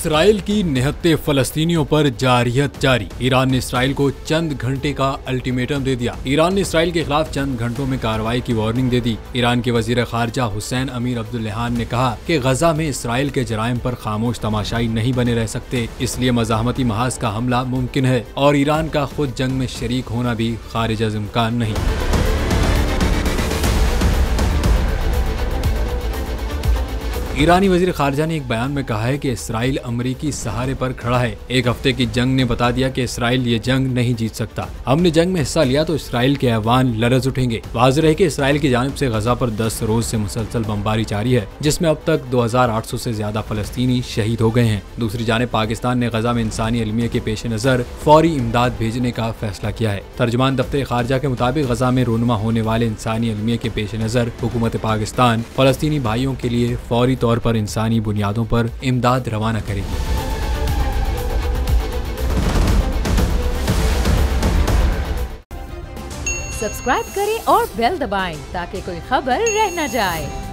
Israel की निहत्ते फलस्तीनियों पर जारियत जारी। ईरान ने इसराइल को चंद घंटे का अल्टीमेटम दे दिया। ईरान ने इसराइल के खिलाफ चंद घंटों में कार्रवाई की वार्निंग दे दी। ईरान के वजीर खारजा हुसैन अमीर अब्दुल्लाहान ने कहा कि गजा में इसराइल के जराइम पर खामोश तमाशाई नहीं बने रह सकते, इसलिए मज़ाहमती महाज का हमला मुमकिन है और ईरान का खुद जंग में शरीक होना भी खारिज अज़ इम्कान नहीं। ईरानी वजीर खारजा ने एक बयान में कहा है कि इसराइल अमरीकी सहारे पर खड़ा है। एक हफ्ते की जंग ने बता दिया कि इसराइल ये जंग नहीं जीत सकता। हमने जंग में हिस्सा लिया तो इसराइल के ऐवान लरज उठेंगे। वाज़ेह है कि इसराइल की जानिब से गजा पर 10 रोज से मुसलसल बमबारी जारी है, जिसमें अब तक 2800 से ज्यादा फलस्तीनी शहीद हो गए हैं। दूसरी जानिब पाकिस्तान ने गजा में इंसानी अलमिया के पेश नजर फौरी इमदाद भेजने का फैसला किया है। तर्जमान दफ्तर खारजा के मुताबिक गजा में रूनुमा होने वाले इंसानी अलमिया के पेश नजर हुकूमत पाकिस्तान फलस्तीनी भाइयों के लिए फौरी तौर पर इंसानी बुनियादों पर इमदाद रवाना करेगी। सब्सक्राइब करें और बेल दबाएं ताकि कोई खबर रह न जाए।